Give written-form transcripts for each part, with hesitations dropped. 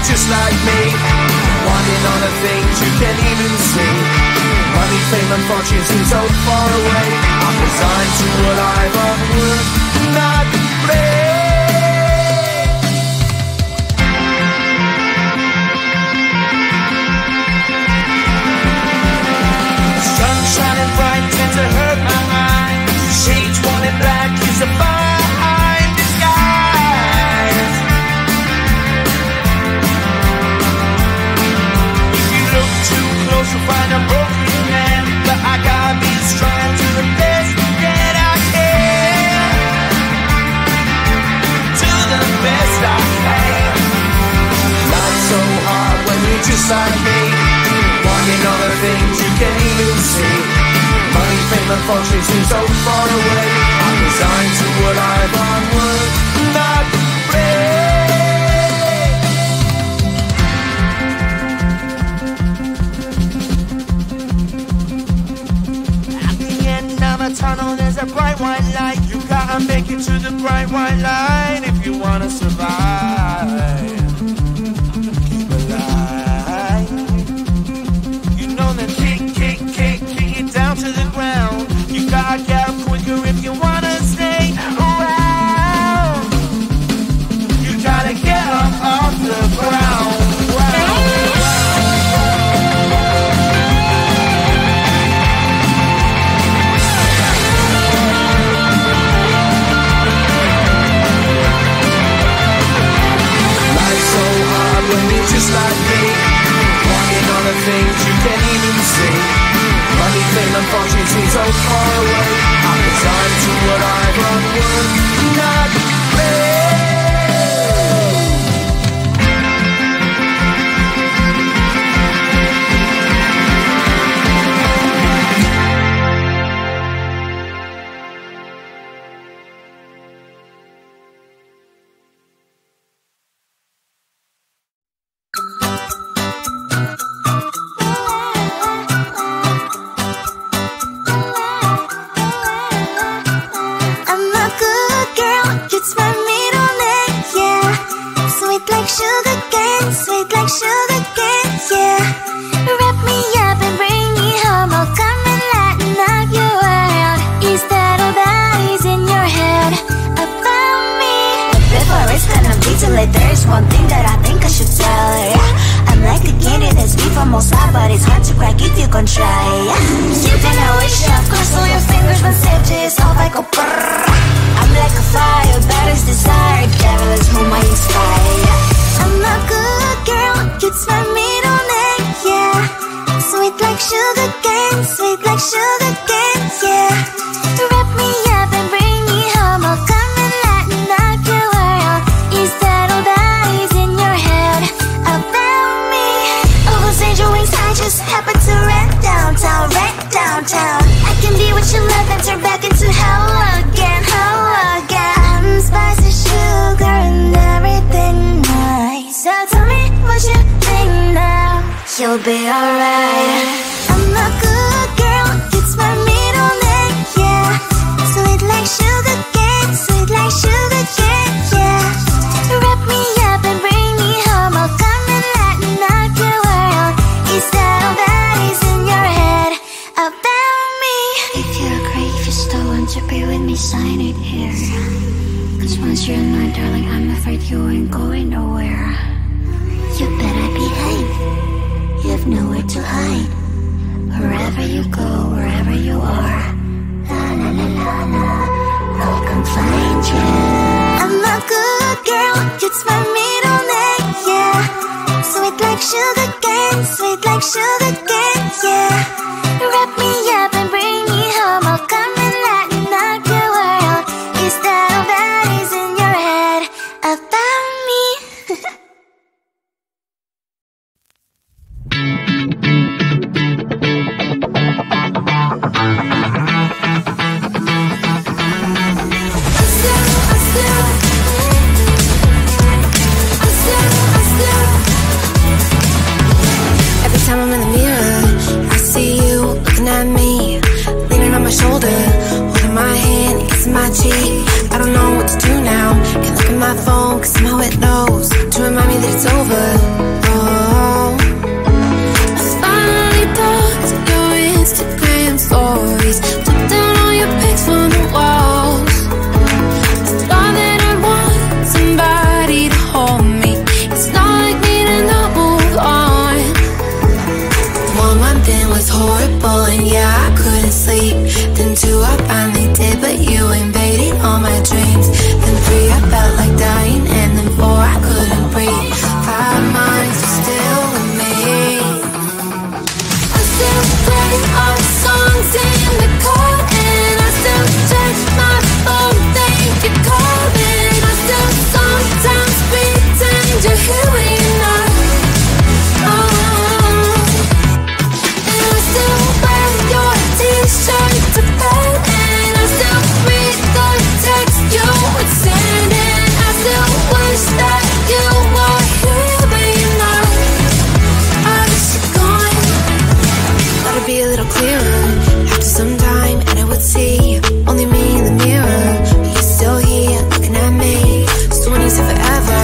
just like me, wanting all the things you can't even see. Money, fame and fortune seem so far away. I'm resigned to a life of work, not play. Sun shining bright tends to hurt my mind. Shades worn in black is a fine disguise. If you look too close you'll find a broken man, but I gotta be strong to the best that I can. To the best I can. Life's so hard when you're just like me, wanting all the things you can't even see. Money, fame and fortune seem so far away. I'm resigned to a life on work, not play. At the end of a tunnel there's a bright white light. You gotta make it to the bright white light if you wanna survive. Keep alive. You know that kick it down to the ground. You gotta get up quicker if you wanna stay around. You gotta get up off the ground. Life's so hard when you're just like me, wanting all the things you can't even see. Money, fame and fortune seem so far away. I'm resigned to what I've run work, not play. You'll be alright. I'm a good girl, it's my middle name, yeah. Sweet like sugar cane, sweet like sugar cane, yeah. Wrap me up and bring me home, I'll come and lighten up your world. Is that all that is in your head about me? If you're great, if you still want to be with me, sign it here. Cause once you're in my darling, I'm afraid you ain't going nowhere. You better behave, you have nowhere to hide. Wherever you go, wherever you are, la la la la la, I'll come find you. I'm a good girl, it's my middle name, yeah. Sweet like sugar cane, sweet like sugar cane, yeah. Wrap me up and bring me home, I'll come and lighten up your world. Is that all that is in your head about me? Every time I'm in the mirror, I see you looking at me, leaning on my shoulder, holding my hand, kissing kissing my cheek. I don't know what to do now. Can't look at my phone, cause somehow it knows to remind me that it's over. Oh, I finally blocked your Instagram stories, took down all your pics from the walls. I thought that I'd want somebody to hold me. It's not like me to not move on. 1 month in was horrible and yeah, I couldn't sleep. Then 2 I finally did, but you invaded all my dreams. Then 3 I felt like dying, and then 4 I couldn't breathe. 5 months you're still with me. I still play all the songs in the car, and I still check my phone, think you're calling. I still sometimes pretend you're here when you're not. And I still wear your t-shirt to bed, and I still read the text you would send, and I still wish that you were here but you're not. I wish you're gone. Thought it'd be a little clearer after some time, and I would see only me in the mirror, but you're still here looking at me. So when you said forever,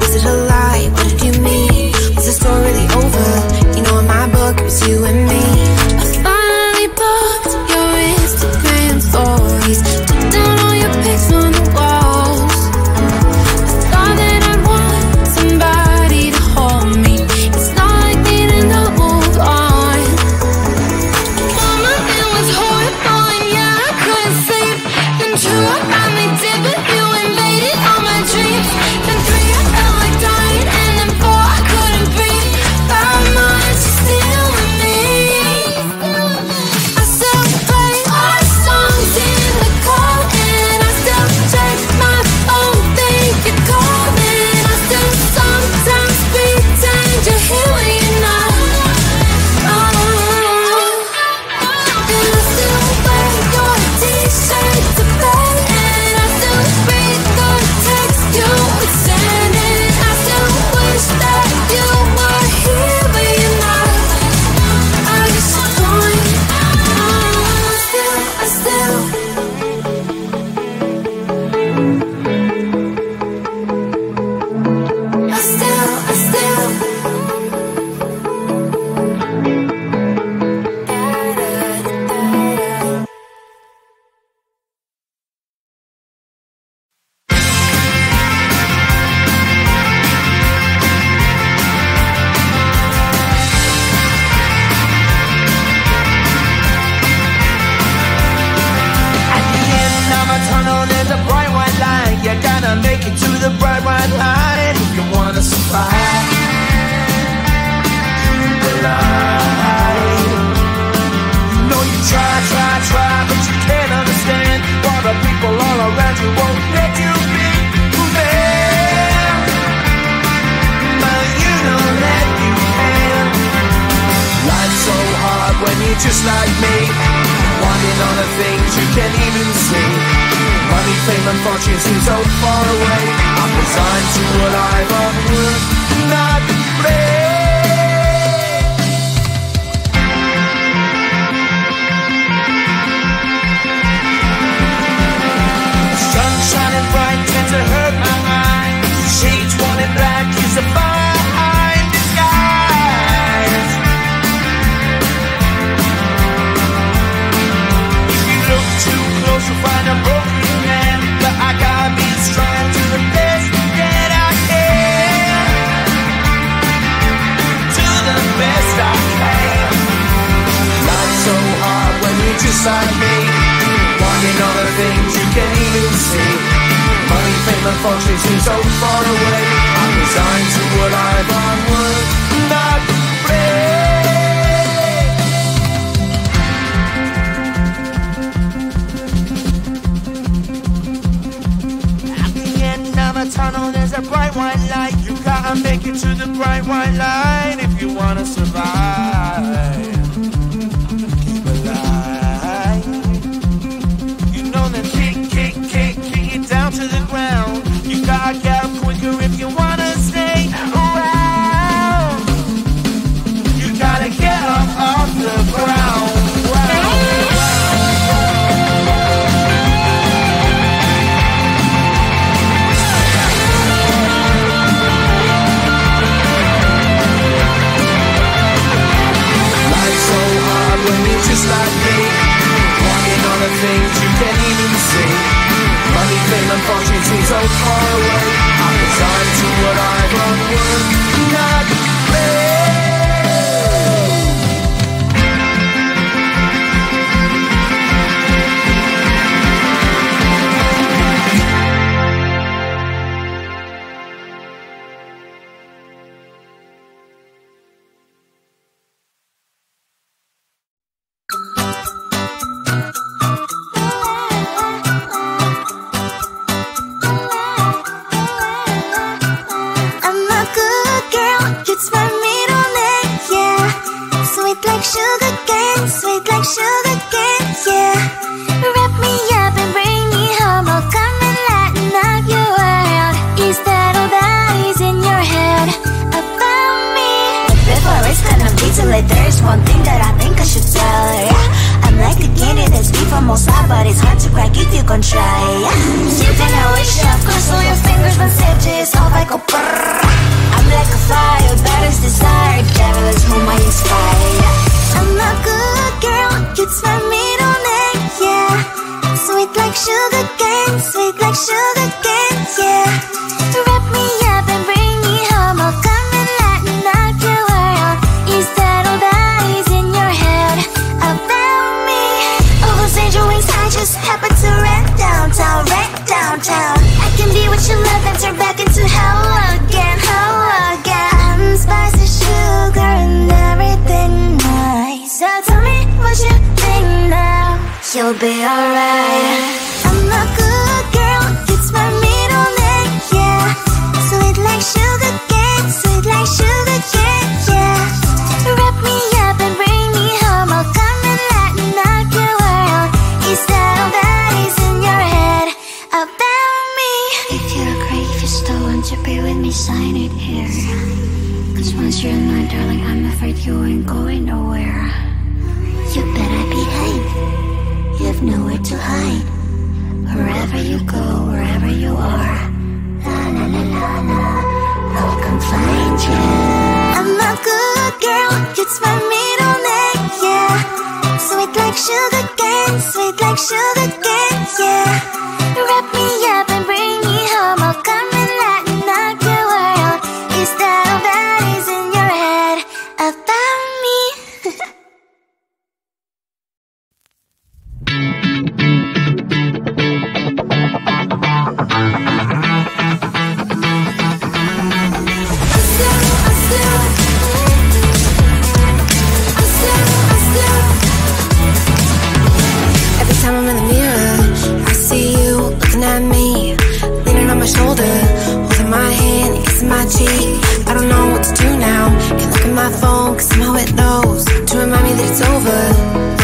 was it a lie? What did you mean? Was the story really over? You know in my book it was you and me. I finally blocked your Instagram stories, took down all your pics from the walls. I thought that I'd want somebody to hold me. It's not like me to not move on. 1 month it was horrible and yeah, I couldn't sleep. Then 2 I finally did, but you invaded all my dreams. Then 3 I felt like dying, and then 4 I couldn't breathe. 5 months you're still with me. I still play all the songs in the car, and I still check my phone, think you're calling. I still sometimes pretend you're here when you're not. And I still wear your t-shirt to bed, and I still read the text you would send, and I still wish that you were here but you're not. I wish you're gone. I still At the end of a tunnel, there's a bright white line. You gotta make it to the bright white line if you wanna survive. The line. You know you try, but you can't understand why the people all around you won't let you be who they are. But you know that you can. Life's so hard when you're just like me, wanting all the things you can't even see. Money, fame and fortune seem so far away. I'm resigned to a life of work, not play. Sun shining bright tends to hurt my mind. Shades worn in black is a fine disguise. If you look too close, you'll find a broken man. But I gotta be strong to the best that I can. To the best I can. Life's so hard when you're just like me, wanting all the things you can't even see. Money, fame and fortune seem so far away. I'm resigned to a life on work, not play. At the end of a tunnel, there's a bright white light. You gotta make it to the bright white light if you wanna survive. Keep alive. You know that kick it down to the ground. You gotta get up quicker if you wanna stay around. You gotta get up off the ground. almost hot, but it's hard to crack if you can try. You can always shove, cross all your fingers, but safety is off, I go brrrr. I'm like a fire, battles desire, devil is whom I inspire. I'm a good girl, it's my middle name, yeah. Sweet like sugar cane, sweet like sugar cane, yeah. Wrap me up and bring me home, I'll come and lighten up your world. Is that all that is in your head about me? All those angel wings I just happen to rent downtown, rent downtown. I can be what you love and turn back into hell again, hell again. I'm spicy sugar and everything nice. So tell me what you think now. You'll be alright. I'm a good girl, it's my middle name, yeah. Sweet like sugar cane, sweet like sugar cane, yeah. Wrap me up and bring me home, I'll come and lighten up your world. Is that all that is in your head about me? If you're great, if you still want to be with me, sign it here. Cause once you're mine, darling, I'm afraid you ain't going nowhere. You better behave, you have nowhere to hide. Wherever you go, wherever you are, la la la la la, I'll come find you. I'm a good girl, it's my middle name, yeah. Sweet like sugar cane, sweet like sugar cane, yeah. Wrap me up and bring me home, I'll come and lighten up your world. Is that all that is in your head about me? Every time I'm in the mirror, I see you looking at me, leaning on my shoulder, holding my hand, kissing my cheek. I don't know what to do now. Can't look at my phone, cause somehow it knows to remind me that it's over.